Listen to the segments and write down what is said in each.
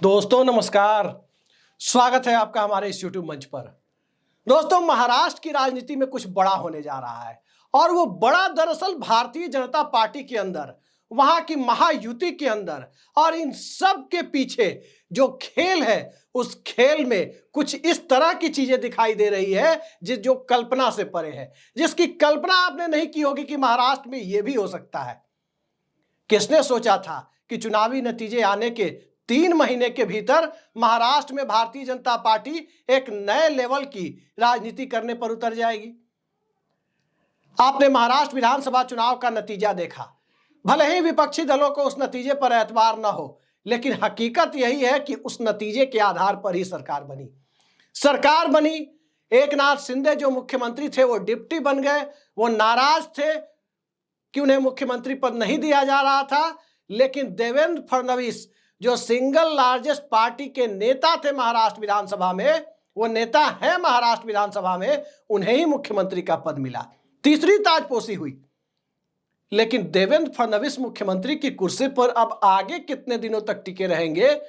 दोस्तों नमस्कार। स्वागत है आपका हमारे इस YouTube मंच पर। दोस्तों, महाराष्ट्र की राजनीति में कुछ बड़ा होने जा रहा है और वो बड़ा दरअसल भारतीय जनता पार्टी के अंदर, वहां की महायुति के अंदर और इन सब के पीछे जो खेल है, उस खेल में कुछ इस तरह की चीजें दिखाई दे रही है जो कल्पना से परे है, जिसकी कल्पना आपने नहीं की होगी कि महाराष्ट्र में यह भी हो सकता है। किसने सोचा था कि चुनावी नतीजे आने के 3 महीने के भीतर महाराष्ट्र में भारतीय जनता पार्टी एक नए लेवल की राजनीति करने पर उतर जाएगी। आपने महाराष्ट्र विधानसभा चुनाव का नतीजा देखा। भले ही विपक्षी दलों को उस नतीजे पर एतबार न हो, लेकिन हकीकत यही है कि उस नतीजे के आधार पर ही सरकार बनी। एकनाथ शिंदे जो मुख्यमंत्री थे वो डिप्टी बन गए। वो नाराज थे कि उन्हें मुख्यमंत्री पद नहीं दिया जा रहा था, लेकिन देवेंद्र फडणवीस जो सिंगल लार्जेस्ट पार्टी के नेता थे महाराष्ट्र विधानसभा में, वो नेता है महाराष्ट्र विधानसभा में, उन्हें ही मुख्यमंत्री का पद मिला। तीसरी ताजपोशी हुई। लेकिन देवेंद्र फडणवीस मुख्यमंत्री की कुर्सी पर अब आगे कितने दिनों तक टिके रहेंगे,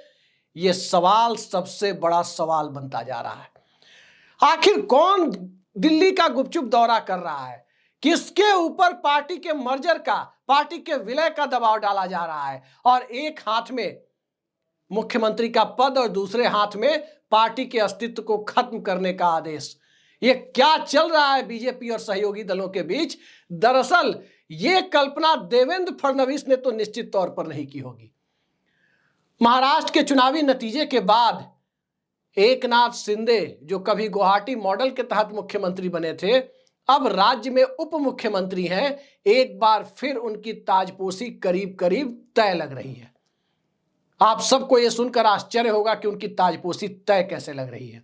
यह सवाल सबसे बड़ा सवाल बनता जा रहा है। आखिर कौन दिल्ली का गुपचुप दौरा कर रहा है? किसके ऊपर पार्टी के मर्जर का, पार्टी के विलय का दबाव डाला जा रहा है? और एक हाथ में मुख्यमंत्री का पद और दूसरे हाथ में पार्टी के अस्तित्व को खत्म करने का आदेश। ये क्या चल रहा है बीजेपी और सहयोगी दलों के बीच? दरअसल ये कल्पना देवेंद्र फडणवीस ने तो निश्चित तौर पर नहीं की होगी। महाराष्ट्र के चुनावी नतीजे के बाद एकनाथ शिंदे जो कभी गुवाहाटी मॉडल के तहत मुख्यमंत्री बने थे, अब राज्य में उप मुख्यमंत्री हैं। एक बार फिर उनकी ताजपोशी करीब करीब तय लग रही है। आप सबको यह सुनकर आश्चर्य होगा कि उनकी ताजपोशी तय कैसे लग रही है।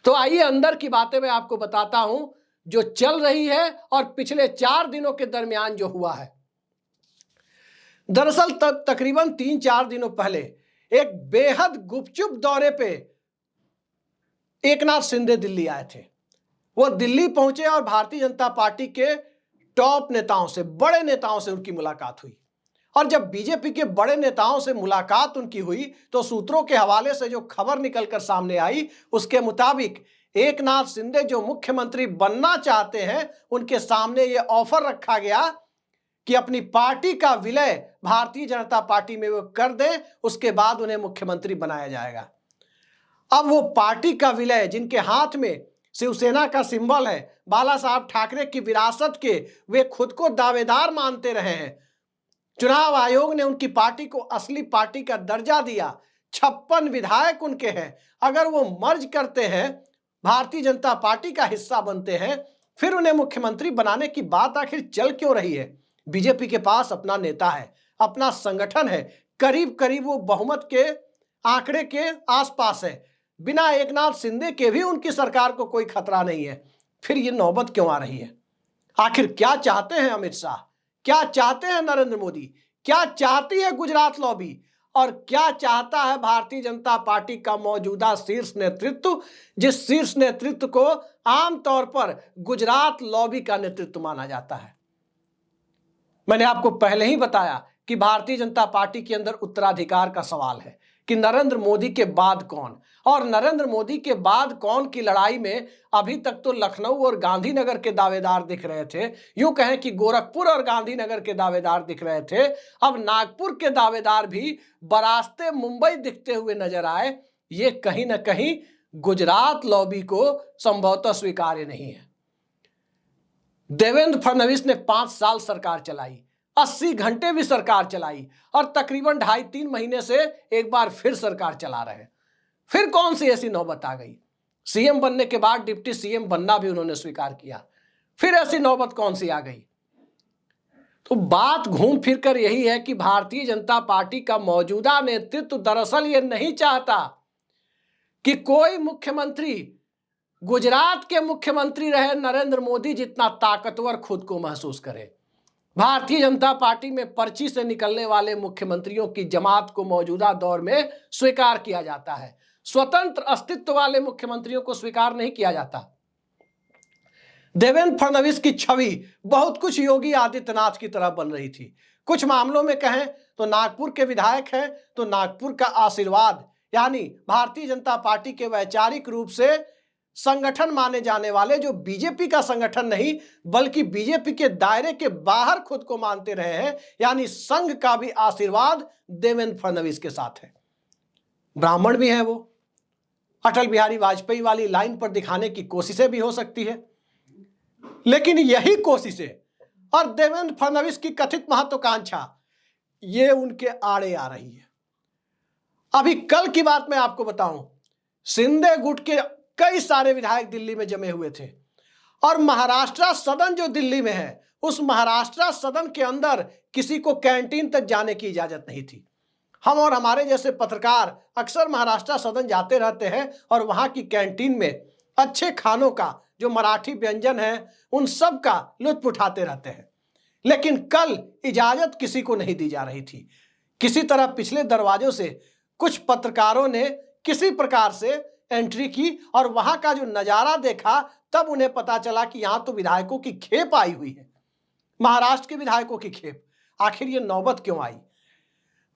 तो आइए अंदर की बातें मैं आपको बताता हूं जो चल रही है और पिछले 4 दिनों के दरमियान जो हुआ है। दरअसल तकरीबन 3-4 दिनों पहले एक बेहद गुपचुप दौरे पे एकनाथ शिंदे दिल्ली आए थे। वो दिल्ली पहुंचे और भारतीय जनता पार्टी के टॉप नेताओं से, बड़े नेताओं से उनकी मुलाकात हुई। और जब बीजेपी के बड़े नेताओं से मुलाकात उनकी हुई तो सूत्रों के हवाले से जो खबर निकलकर सामने आई, उसके मुताबिक एकनाथ शिंदे जो मुख्यमंत्री बनना चाहते हैं, उनके सामने यह ऑफर रखा गया कि अपनी पार्टी का विलय भारतीय जनता पार्टी में वो कर दें, उसके बाद उन्हें मुख्यमंत्री बनाया जाएगा। अब वो पार्टी का विलय, जिनके हाथ में शिवसेना का सिंबल है, बाला साहब ठाकरे की विरासत के वे खुद को दावेदार मानते रहे हैं, चुनाव आयोग ने उनकी पार्टी को असली पार्टी का दर्जा दिया। 56 विधायक उनके हैं। अगर वो मर्ज करते हैं, भारतीय जनता पार्टी का हिस्सा बनते हैं, फिर उन्हें मुख्यमंत्री बनाने की बात आखिर चल क्यों रही है? बीजेपी के पास अपना नेता है, अपना संगठन है, करीब करीब वो बहुमत के आंकड़े के आसपास है। बिना एकनाथ शिंदे के भी उनकी सरकार को कोई खतरा नहीं है। फिर ये नौबत क्यों आ रही है? आखिर क्या चाहते हैं अमित शाह? क्या चाहते हैं नरेंद्र मोदी? क्या चाहती है गुजरात लॉबी? और क्या चाहता है भारतीय जनता पार्टी का मौजूदा शीर्ष नेतृत्व, जिस शीर्ष नेतृत्व को आमतौर पर गुजरात लॉबी का नेतृत्व माना जाता है? मैंने आपको पहले ही बताया कि भारतीय जनता पार्टी के अंदर उत्तराधिकार का सवाल है कि नरेंद्र मोदी के बाद कौन, और नरेंद्र मोदी के बाद कौन की लड़ाई में अभी तक तो लखनऊ और गांधीनगर के दावेदार दिख रहे थे। यूं कहें कि गोरखपुर और गांधीनगर के दावेदार दिख रहे थे। अब नागपुर के दावेदार भी बरास्ते मुंबई दिखते हुए नजर आए। ये कहीं ना कहीं गुजरात लॉबी को संभवतः स्वीकार्य नहीं है। देवेंद्र फडणवीस ने 5 साल सरकार चलाई, 80 घंटे भी सरकार चलाई और तकरीबन 2.5-3 महीने से एक बार फिर सरकार चला रहे हैं। फिर कौन सी ऐसी नौबत आ गई? सीएम बनने के बाद डिप्टी सीएम बनना भी उन्होंने स्वीकार किया। फिर ऐसी नौबत कौन सी आ गई? तो बात घूम फिर कर यही है कि भारतीय जनता पार्टी का मौजूदा नेतृत्व दरअसल ये नहीं चाहता कि कोई मुख्यमंत्री गुजरात के मुख्यमंत्री रहे नरेंद्र मोदी जितना ताकतवर खुद को महसूस करे। भारतीय जनता पार्टी में पर्ची से निकलने वाले मुख्यमंत्रियों की जमात को मौजूदा दौर में स्वीकार किया जाता है। स्वतंत्र अस्तित्व वाले मुख्यमंत्रियों को स्वीकार नहीं किया जाता। देवेंद्र फडणवीस की छवि बहुत कुछ योगी आदित्यनाथ की तरह बन रही थी। कुछ मामलों में कहें तो नागपुर के विधायक हैं तो नागपुर का आशीर्वाद यानी भारतीय जनता पार्टी के वैचारिक रूप से संगठन माने जाने वाले, जो बीजेपी का संगठन नहीं बल्कि बीजेपी के दायरे के बाहर खुद को मानते रहे हैं, यानी संघ का भी आशीर्वाद देवेंद्र फडणवीस के साथ है। ब्राह्मण भी है वो, अटल बिहारी वाजपेयी वाली लाइन पर दिखाने की कोशिशें भी हो सकती है, लेकिन यही कोशिशें और देवेंद्र फडणवीस की कथित महत्वाकांक्षा ये उनके आड़े आ रही है। अभी कल की बात मैं आपको बताऊं, शिंदे गुट के कई सारे विधायक दिल्ली में जमे हुए थे और महाराष्ट्र सदन जो दिल्ली में है, उस महाराष्ट्र सदन के अंदर किसी को कैंटीन तक जाने की इजाजत नहीं थी। हम और हमारे जैसे पत्रकार अक्सर महाराष्ट्र सदन जाते रहते हैं और वहां की कैंटीन में अच्छे खानों का, जो मराठी व्यंजन है, उन सब का लुत्फ उठाते रहते हैं। लेकिन कल इजाजत किसी को नहीं दी जा रही थी। किसी तरह पिछले दरवाजों से कुछ पत्रकारों ने किसी प्रकार से एंट्री की और वहां का जो नजारा देखा, तब उन्हें पता चला कि यहां तो विधायकों की खेप आई हुई है, महाराष्ट्र के विधायकों की खेप। आखिर ये नौबत क्यों आई?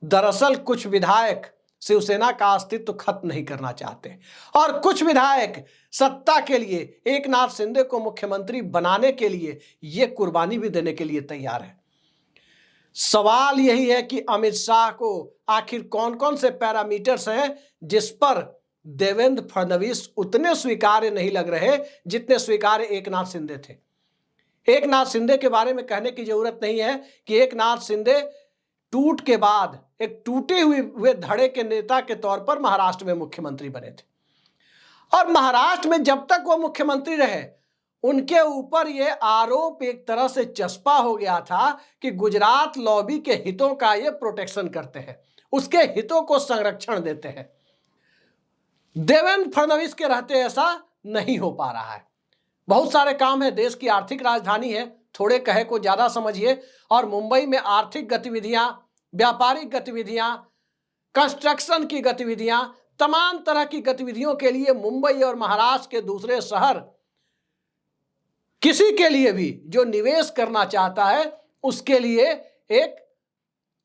दरअसल कुछ विधायक शिवसेना का अस्तित्व खत्म नहीं करना चाहते और कुछ विधायक सत्ता के लिए एकनाथ शिंदे को मुख्यमंत्री बनाने के लिए ये कुर्बानी भी देने के लिए तैयार है। सवाल यही है कि अमित शाह को आखिर कौन कौन से पैरामीटर्स हैं जिस पर देवेंद्र फडणवीस उतने स्वीकार्य नहीं लग रहे जितने स्वीकार्य एकनाथ शिंदे थे। एकनाथ शिंदे के बारे में कहने की जरूरत नहीं है कि एकनाथ शिंदे टूट के बाद एक टूटे हुए धड़े के नेता के तौर पर महाराष्ट्र में मुख्यमंत्री बने थे और महाराष्ट्र में जब तक वो मुख्यमंत्री रहे, उनके ऊपर ये आरोप एक तरह से चस्पा हो गया था कि गुजरात लॉबी के हितों का ये प्रोटेक्शन करते हैं, उसके हितों को संरक्षण देते हैं। देवेंद्र फडणवीस के रहते ऐसा नहीं हो पा रहा है। बहुत सारे काम है, देश की आर्थिक राजधानी है, थोड़े कहे को ज्यादा समझिए, और मुंबई में आर्थिक गतिविधियां, व्यापारिक गतिविधियां, कंस्ट्रक्शन की गतिविधियां, तमाम तरह की गतिविधियों के लिए मुंबई और महाराष्ट्र के दूसरे शहर किसी के लिए भी जो निवेश करना चाहता है उसके लिए एक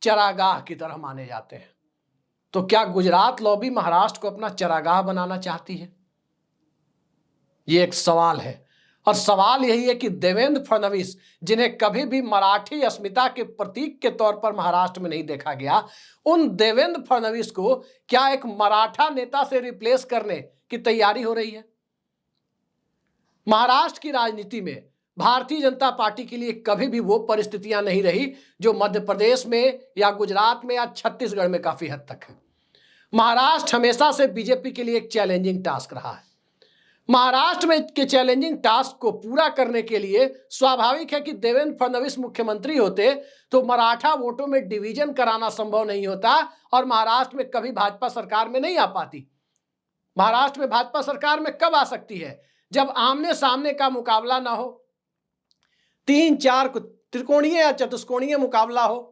चरागाह की तरह माने जाते हैं। तो क्या गुजरात लॉबी महाराष्ट्र को अपना चरागाह बनाना चाहती है? ये एक सवाल है और सवाल यही है कि देवेंद्र फडणवीस, जिन्हें कभी भी मराठी अस्मिता के प्रतीक के तौर पर महाराष्ट्र में नहीं देखा गया, उन देवेंद्र फडणवीस को क्या एक मराठा नेता से रिप्लेस करने की तैयारी हो रही है? महाराष्ट्र की राजनीति में भारतीय जनता पार्टी के लिए कभी भी वो परिस्थितियां नहीं रही जो मध्य प्रदेश में या गुजरात में या छत्तीसगढ़ में काफी हद तक है। महाराष्ट्र हमेशा से बीजेपी के लिए एक चैलेंजिंग टास्क रहा है। महाराष्ट्र में के चैलेंजिंग टास्क को पूरा करने के लिए स्वाभाविक है कि देवेंद्र फडणवीस मुख्यमंत्री होते तो मराठा वोटों में डिवीजन कराना संभव नहीं होता और महाराष्ट्र में कभी भाजपा सरकार में नहीं आ पाती। महाराष्ट्र में भाजपा सरकार में कब आ सकती है? जब आमने सामने का मुकाबला ना हो, 3-4 त्रिकोणीय या चतुष्कोणीय मुकाबला हो,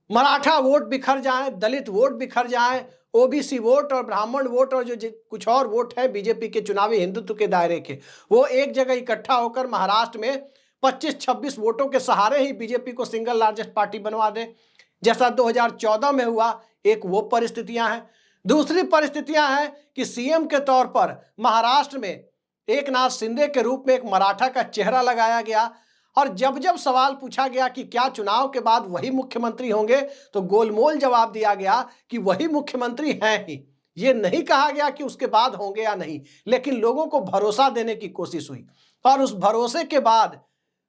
मराठा वोट बिखर जाए, दलित वोट बिखर जाए, ओबीसी वोट और ब्राह्मण वोट और जो कुछ और वोट है बीजेपी के चुनावी हिंदुत्व के दायरे के, वो एक जगह इकट्ठा होकर महाराष्ट्र में 25-26 वोटों के सहारे ही बीजेपी को सिंगल लार्जेस्ट पार्टी बनवा दे, जैसा 2014 में हुआ। एक वो परिस्थितियां हैं। दूसरी परिस्थितियां हैं कि सीएम के तौर पर महाराष्ट्र में एकनाथ शिंदे के रूप में एक मराठा का चेहरा लगाया गया और जब जब सवाल पूछा गया कि क्या चुनाव के बाद वही मुख्यमंत्री होंगे, तो गोलमोल जवाब दिया गया कि वही मुख्यमंत्री हैं ही। ये नहीं कहा गया कि उसके बाद होंगे या नहीं, लेकिन लोगों को भरोसा देने की कोशिश हुई और उस भरोसे के बाद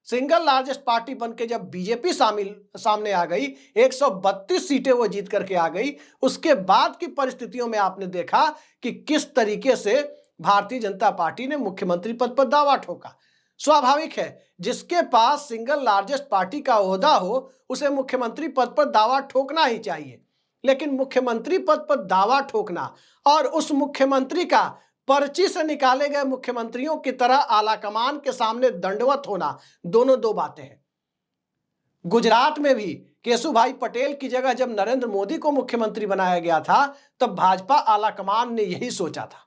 सिंगल लार्जेस्ट पार्टी बनके जब बीजेपी सामने आ गई, 132 सीटें वो जीत करके आ गई। उसके बाद की परिस्थितियों में आपने देखा कि किस तरीके से भारतीय जनता पार्टी ने मुख्यमंत्री पद पर दावा ठोका। स्वाभाविक है, जिसके पास सिंगल लार्जेस्ट पार्टी का ओहदा हो उसे मुख्यमंत्री पद पर दावा ठोकना ही चाहिए, लेकिन मुख्यमंत्री पद पर दावा ठोकना और उस मुख्यमंत्री का पर्ची से निकाले गए मुख्यमंत्रियों की तरह आलाकमान के सामने दंडवत होना, दोनों दो बातें हैं। गुजरात में भी केशुभाई पटेल की जगह जब नरेंद्र मोदी को मुख्यमंत्री बनाया गया था, तब भाजपा आलाकमान ने यही सोचा था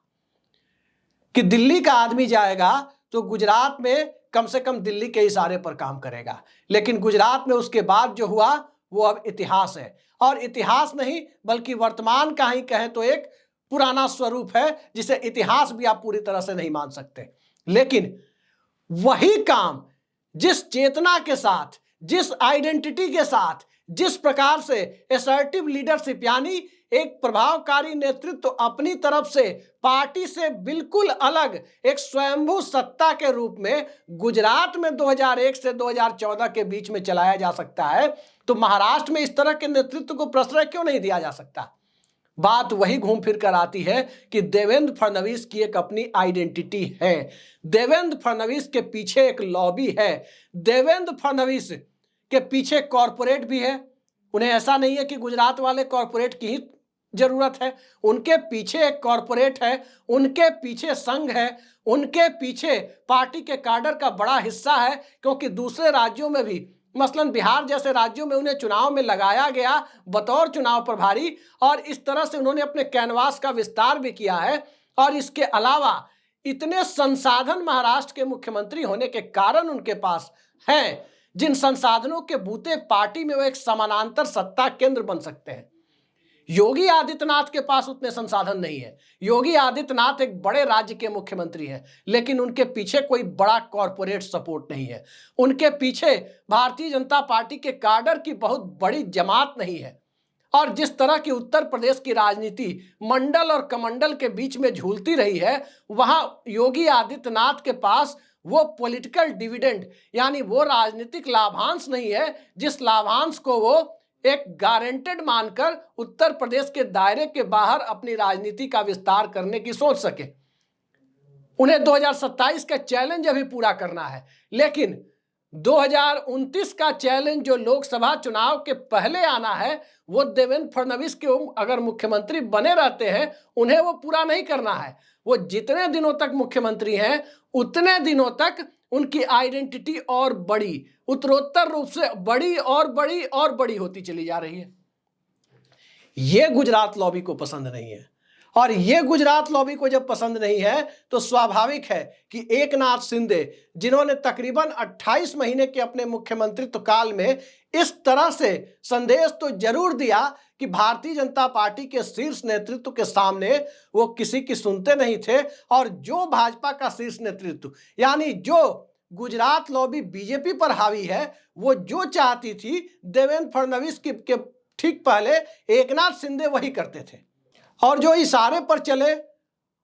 कि दिल्ली का आदमी जाएगा तो गुजरात में कम से कम दिल्ली के इशारे पर काम करेगा, लेकिन गुजरात में उसके बाद जो हुआ वो अब इतिहास है, और इतिहास नहीं बल्कि वर्तमान का ही कहें तो एक पुराना स्वरूप है जिसे इतिहास भी आप पूरी तरह से नहीं मान सकते। लेकिन वही काम जिस चेतना के साथ, जिस आइडेंटिटी के साथ, जिस प्रकार से असर्टिव लीडरशिप यानी एक प्रभावकारी नेतृत्व अपनी तरफ से पार्टी से बिल्कुल अलग एक स्वयंभू सत्ता के रूप में गुजरात में 2001 से 2014 के बीच में चलाया जा सकता है, तो महाराष्ट्र में इस तरह के नेतृत्व को प्रश्रय क्यों नहीं दिया जा सकता। बात वही घूम फिर कर आती है कि देवेंद्र फडणवीस की एक अपनी आइडेंटिटी है, देवेंद्र फडणवीस के पीछे एक लॉबी है, देवेंद्र फडणवीस के पीछे कॉरपोरेट भी है। उन्हें ऐसा नहीं है कि गुजरात वाले कॉरपोरेट की ही जरूरत है, उनके पीछे एक कॉरपोरेट है, उनके पीछे संघ है, उनके पीछे पार्टी के काडर का बड़ा हिस्सा है, क्योंकि दूसरे राज्यों में भी मसलन बिहार जैसे राज्यों में उन्हें चुनाव में लगाया गया बतौर चुनाव प्रभारी, और इस तरह से उन्होंने अपने कैनवास का विस्तार भी किया है। और इसके अलावा इतने संसाधन महाराष्ट्र के मुख्यमंत्री होने के कारण उनके पास हैं, जिन संसाधनों के बूते पार्टी में वो एक समानांतर सत्ता केंद्र बन सकते हैं। योगी आदित्यनाथ के पास उतने संसाधन नहीं है। योगी आदित्यनाथ एक बड़े राज्य के मुख्यमंत्री हैं, लेकिन उनके पीछे कोई बड़ा कॉरपोरेट सपोर्ट नहीं है, उनके पीछे भारतीय जनता पार्टी के काडर की बहुत बड़ी जमात नहीं है। और जिस तरह की उत्तर प्रदेश की राजनीति मंडल और कमंडल के बीच में झूलती रही है, वहां योगी आदित्यनाथ के पास वो पॉलिटिकल डिविडेंड यानी वो राजनीतिक लाभांश नहीं है जिस लाभांश को वो एक गारंटेड मानकर उत्तर प्रदेश के दायरे के बाहर अपनी राजनीति का विस्तार करने की सोच सके। उन्हें 2027 का चैलेंज अभी पूरा करना है, लेकिन 2029 का चैलेंज जो लोकसभा चुनाव के पहले आना है, वो देवेंद्र फडणवीस के अगर मुख्यमंत्री बने रहते हैं उन्हें वो पूरा नहीं करना है। वो जितने दिनों तक मुख्यमंत्री हैं उतने दिनों तक उनकी आइडेंटिटी और बड़ी, उत्तरोत्तर रूप से बड़ी और बड़ी और बड़ी होती चली जा रही है। यह गुजरात लॉबी को पसंद नहीं है, और यह गुजरात लॉबी को जब पसंद नहीं है तो स्वाभाविक है कि एकनाथ शिंदे, जिन्होंने तकरीबन 28 महीने के अपने मुख्यमंत्रित्व काल में इस तरह से संदेश तो जरूर दिया कि भारतीय जनता पार्टी के शीर्ष नेतृत्व के सामने वो किसी की सुनते नहीं थे, और जो भाजपा का शीर्ष नेतृत्व यानी जो गुजरात लॉबी बीजेपी पर हावी है, वो जो चाहती थी देवेंद्र फडणवीस के ठीक पहले एकनाथ शिंदे वही करते थे। और जो इशारे पर चले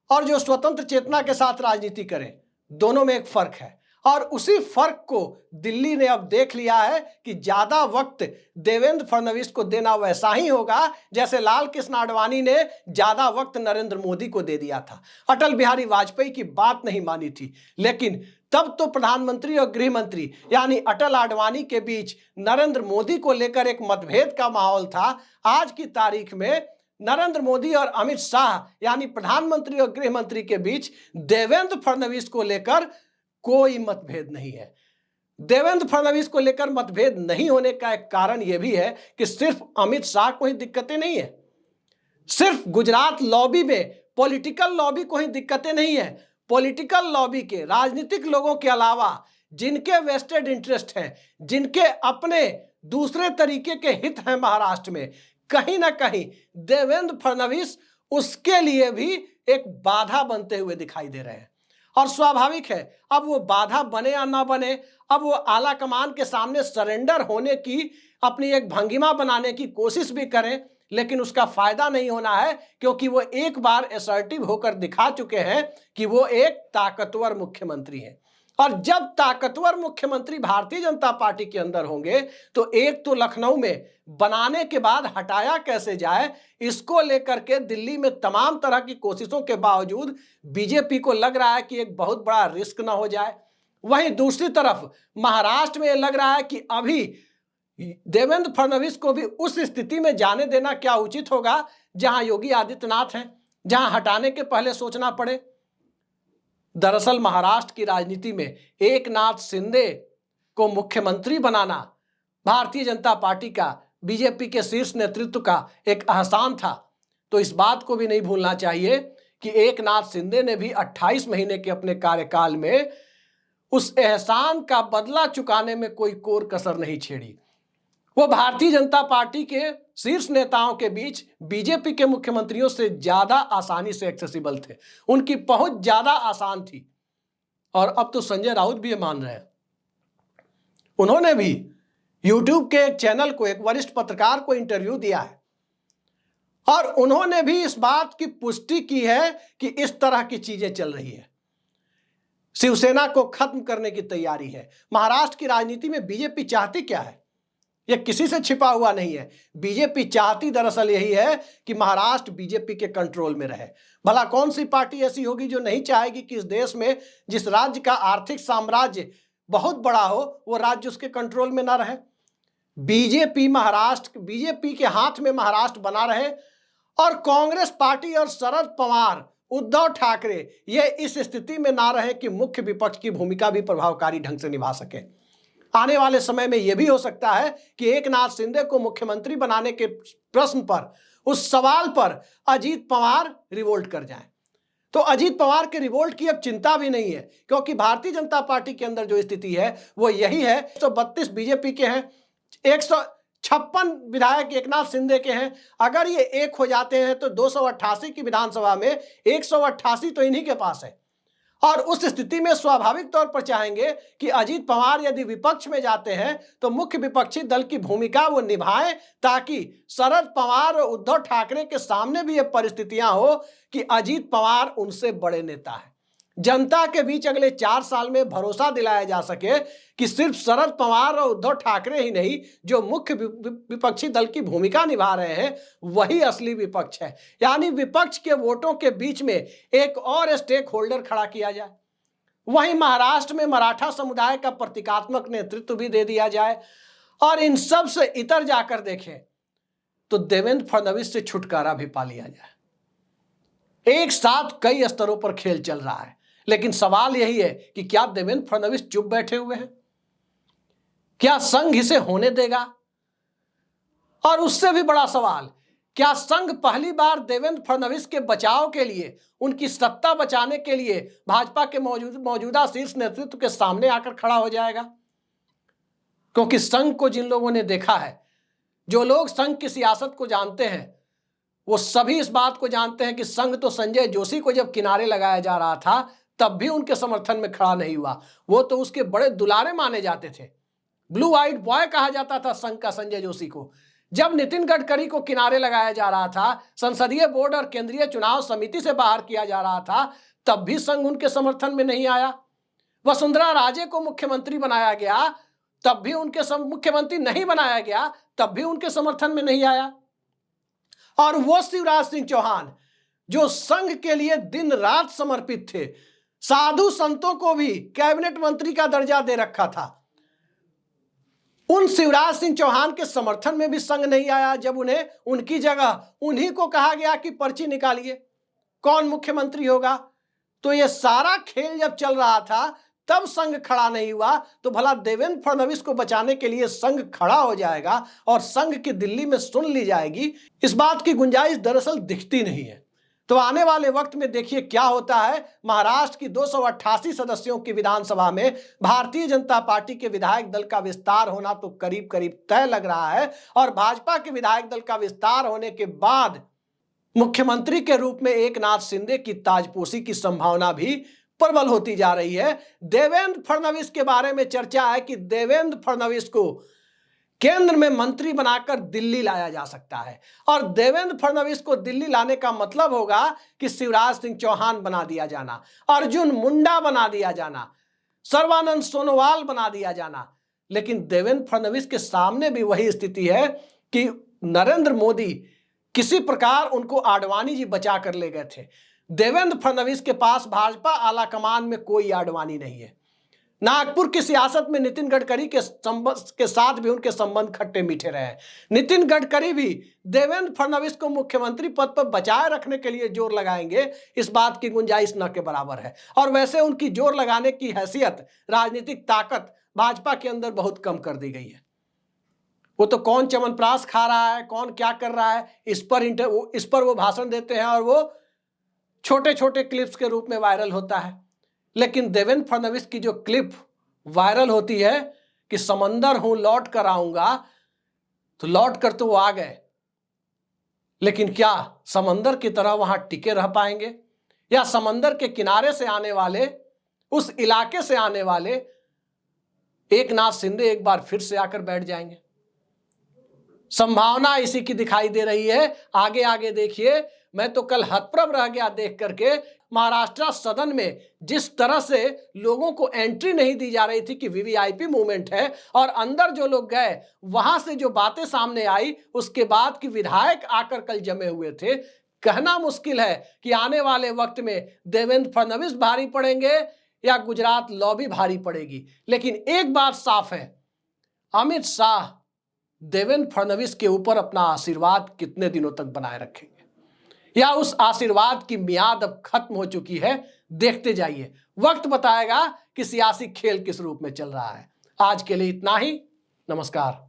और जो स्वतंत्र चेतना के साथ राजनीति करे, दोनों में एक फर्क है। और उसी फर्क को दिल्ली ने अब देख लिया है कि ज्यादा वक्त देवेंद्र फडणवीस को देना वैसा ही होगा जैसे लाल कृष्ण आडवाणी ने ज्यादा वक्त नरेंद्र मोदी को दे दिया था। अटल बिहारी वाजपेयी की बात नहीं मानी थी, लेकिन तब तो प्रधानमंत्री और गृह मंत्री यानी अटल आडवाणी के बीच नरेंद्र मोदी को लेकर एक मतभेद का माहौल था। आज की तारीख में नरेंद्र मोदी और अमित शाह यानी प्रधानमंत्री और गृह मंत्री के बीच देवेंद्र फडणवीस को लेकर कोई मतभेद नहीं है। देवेंद्र फडणवीस को लेकर मतभेद नहीं होने का एक कारण यह भी है कि सिर्फ अमित शाह को ही दिक्कतें नहीं है, सिर्फ गुजरात लॉबी में पॉलिटिकल लॉबी को ही दिक्कतें नहीं है। पॉलिटिकल लॉबी के राजनीतिक लोगों के अलावा जिनके वेस्टेड इंटरेस्ट हैं, जिनके अपने दूसरे तरीके के हित हैं महाराष्ट्र में, कहीं ना कहीं देवेंद्र फडणवीस उसके लिए भी एक बाधा बनते हुए दिखाई दे रहे हैं। और स्वाभाविक है, अब वो बाधा बने या ना बने, अब वो आला कमान के सामने सरेंडर होने की अपनी एक भंगिमा बनाने की कोशिश भी करें, लेकिन उसका फायदा नहीं होना है, क्योंकि वो एक बार असर्टिव होकर दिखा चुके हैं कि वो एक ताकतवर मुख्यमंत्री हैं। और जब ताकतवर मुख्यमंत्री भारतीय जनता पार्टी के अंदर होंगे तो एक तो लखनऊ में बनाने के बाद हटाया कैसे जाए, इसको लेकर के दिल्ली में तमाम तरह की कोशिशों के बावजूद बीजेपी को लग रहा है कि एक बहुत बड़ा रिस्क ना हो जाए। वहीं दूसरी तरफ महाराष्ट्र में लग रहा है कि अभी देवेंद्र फडणवीस को भी उस स्थिति में जाने देना क्या उचित होगा जहां योगी आदित्यनाथ हैं, जहां हटाने के पहले सोचना पड़े। दरअसल महाराष्ट्र की राजनीति में एकनाथ शिंदे को मुख्यमंत्री बनाना भारतीय जनता पार्टी का, बीजेपी के शीर्ष नेतृत्व का एक एहसान था। तो इस बात को भी नहीं भूलना चाहिए कि एकनाथ शिंदे ने भी 28 महीने के अपने कार्यकाल में उस एहसान का बदला चुकाने में कोई कोर कसर नहीं छेड़ी। वो भारतीय जनता पार्टी के शीर्ष नेताओं के बीच बीजेपी के मुख्यमंत्रियों से ज्यादा आसानी से एक्सेसिबल थे, उनकी पहुंच ज्यादा आसान थी। और अब तो संजय राउत भी ये मान रहे हैं। उन्होंने भी यूट्यूब के एक चैनल को, एक वरिष्ठ पत्रकार को इंटरव्यू दिया है और उन्होंने भी इस बात की पुष्टि की है कि इस तरह की चीजें चल रही है, शिवसेना को खत्म करने की तैयारी है। महाराष्ट्र की राजनीति में बीजेपी चाहती क्या है, यह किसी से छिपा हुआ नहीं है। बीजेपी चाहती दरअसल यही है कि महाराष्ट्र बीजेपी के कंट्रोल में रहे। भला कौन सी पार्टी ऐसी होगी जो नहीं चाहेगी कि इस देश में जिस राज्य का आर्थिक साम्राज्य बहुत बड़ा हो, वो राज्य उसके कंट्रोल में ना रहे। बीजेपी के हाथ में महाराष्ट्र बना रहे और कांग्रेस पार्टी और शरद पवार, उद्धव ठाकरे ये इस स्थिति में ना रहे कि मुख्य विपक्ष की भूमिका भी प्रभावकारी ढंग से निभा सके। आने वाले समय में यह भी हो सकता है कि एकनाथ शिंदे को मुख्यमंत्री बनाने के प्रश्न पर, उस सवाल पर अजीत पवार रिवोल्ट कर जाएं। तो अजीत पवार के रिवोल्ट की अब चिंता भी नहीं है, क्योंकि भारतीय जनता पार्टी के अंदर जो स्थिति है वो यही है। 132 बीजेपी के हैं, 156 विधायक एकनाथ शिंदे के हैं। अगर ये एक हो जाते हैं तो 288 की विधानसभा में 188 तो इन्हीं के पास है। और उस स्थिति में स्वाभाविक तौर पर चाहेंगे कि अजीत पवार यदि विपक्ष में जाते हैं तो मुख्य विपक्षी दल की भूमिका वो निभाएं, ताकि शरद पवार और उद्धव ठाकरे के सामने भी ये परिस्थितियां हो कि अजीत पवार उनसे बड़े नेता हैं। जनता के बीच अगले 4 साल में भरोसा दिलाया जा सके कि सिर्फ शरद पवार और उद्धव ठाकरे ही नहीं, जो मुख्य विपक्षी दल की भूमिका निभा रहे हैं वही असली विपक्ष है। यानी विपक्ष के वोटों के बीच में एक और स्टेक होल्डर खड़ा किया जाए। वहीं महाराष्ट्र में मराठा समुदाय का प्रतीकात्मक नेतृत्व भी दे दिया जाए। और इन सब से इतर जाकर देखें तो देवेंद्र फडणवीस से छुटकारा भी पा लिया जाए। एक साथ कई स्तरों पर खेल चल रहा है, लेकिन सवाल यही है कि क्या देवेंद्र फडणवीस चुप बैठे हुए हैं? क्या संघ इसे होने देगा? और उससे भी बड़ा सवाल, क्या संघ पहली बार देवेंद्र फडणवीस के बचाव के लिए, उनकी सत्ता बचाने के लिए भाजपा के मौजूदा शीर्ष नेतृत्व के सामने आकर खड़ा हो जाएगा? क्योंकि संघ को जिन लोगों ने देखा है, जो लोग संघ की सियासत को जानते हैं, वो सभी इस बात को जानते हैं कि संघ तो संजय जोशी को जब किनारे लगाया जा रहा था तब भी उनके समर्थन में खड़ा नहीं हुआ। वो तो उसके बड़े दुलारे माने जाते थे, ब्लू आइड बॉय कहा जाता था संघ का संजय जोशी को। जब नितिन गडकरी को किनारे लगाया जा रहा था, संसदीय बोर्ड और केंद्रीय चुनाव समिति से बाहर किया जा रहा था, तब भी संघ उनके समर्थन में नहीं आया। वसुंधरा राजे को मुख्यमंत्री बनाया गया, तब भी उनके मुख्यमंत्री नहीं बनाया गया, तब भी उनके समर्थन में नहीं आया। और वो शिवराज सिंह चौहान जो संघ के लिए दिन रात समर्पित थे, साधु संतों को भी कैबिनेट मंत्री का दर्जा दे रखा था, उन शिवराज सिंह चौहान के समर्थन में भी संघ नहीं आया। जब उन्हें उनकी जगह उन्हीं को कहा गया कि पर्ची निकालिए, कौन मुख्यमंत्री होगा, तो ये सारा खेल जब चल रहा था तब संघ खड़ा नहीं हुआ, तो भला देवेंद्र फडणवीस को बचाने के लिए संघ खड़ा हो जाएगा और संघ की दिल्ली में सुन ली जाएगी, इस बात की गुंजाइश दरअसल दिखती नहीं है। तो आने वाले वक्त में देखिए क्या होता है। महाराष्ट्र की 288 सदस्यों की विधानसभा में भारतीय जनता पार्टी के विधायक दल का विस्तार होना तो करीब करीब तय लग रहा है, और भाजपा के विधायक दल का विस्तार होने के बाद मुख्यमंत्री के रूप में एकनाथ शिंदे की ताजपोशी की संभावना भी प्रबल होती जा रही है। देवेंद्र फडणवीस के बारे में चर्चा है कि देवेंद्र फडणवीस को केंद्र में मंत्री बनाकर दिल्ली लाया जा सकता है, और देवेंद्र फडणवीस को दिल्ली लाने का मतलब होगा कि शिवराज सिंह चौहान बना दिया जाना, अर्जुन मुंडा बना दिया जाना, सर्बानंद सोनोवाल बना दिया जाना। लेकिन देवेंद्र फडणवीस के सामने भी वही स्थिति है कि नरेंद्र मोदी किसी प्रकार उनको आडवाणी जी बचा कर ले गए थे। देवेंद्र फडणवीस के पास भाजपा आला कमान में कोई आडवाणी नहीं है। नागपुर की सियासत में नितिन गडकरी के साथ भी उनके संबंध खट्टे मीठे रहे। नितिन गडकरी भी देवेंद्र फडणवीस को मुख्यमंत्री पद पर बचाए रखने के लिए जोर लगाएंगे, इस बात की गुंजाइश न के बराबर है। और वैसे उनकी जोर लगाने की हैसियत, राजनीतिक ताकत भाजपा के अंदर बहुत कम कर दी गई है। वो तो कौन च्यवनप्राश खा रहा है, कौन क्या कर रहा है, इस पर वो भाषण देते हैं और वो छोटे छोटे क्लिप्स के रूप में वायरल होता है। लेकिन देवेंद्र फडणवीस की जो क्लिप वायरल होती है कि समंदर हूं लौट कर आऊंगा, तो लौट कर तो वो आ गए, लेकिन क्या समंदर की तरह वहां टिके रह पाएंगे, या समंदर के किनारे से आने वाले, उस इलाके से आने वाले एकनाथ शिंदे एक बार फिर से आकर बैठ जाएंगे? संभावना इसी की दिखाई दे रही है। आगे आगे देखिए, मैं तो कल हतप्रभ रह गया देख करके, महाराष्ट्र सदन में जिस तरह से लोगों को एंट्री नहीं दी जा रही थी कि वीवीआईपी मूवमेंट है, और अंदर जो लोग गए वहां से जो बातें सामने आई उसके बाद कि विधायक आकर कल जमे हुए थे। कहना मुश्किल है कि आने वाले वक्त में देवेंद्र फडणवीस भारी पड़ेंगे या गुजरात लॉबी भारी पड़ेगी, लेकिन एक बात साफ है, अमित शाह देवेंद्र फडणवीस के ऊपर अपना आशीर्वाद कितने दिनों तक बनाए रखेंगे, या उस आशीर्वाद की मियाद अब खत्म हो चुकी है? देखते जाइए, वक्त बताएगा कि सियासी खेल किस रूप में चल रहा है। आज के लिए इतना ही। नमस्कार।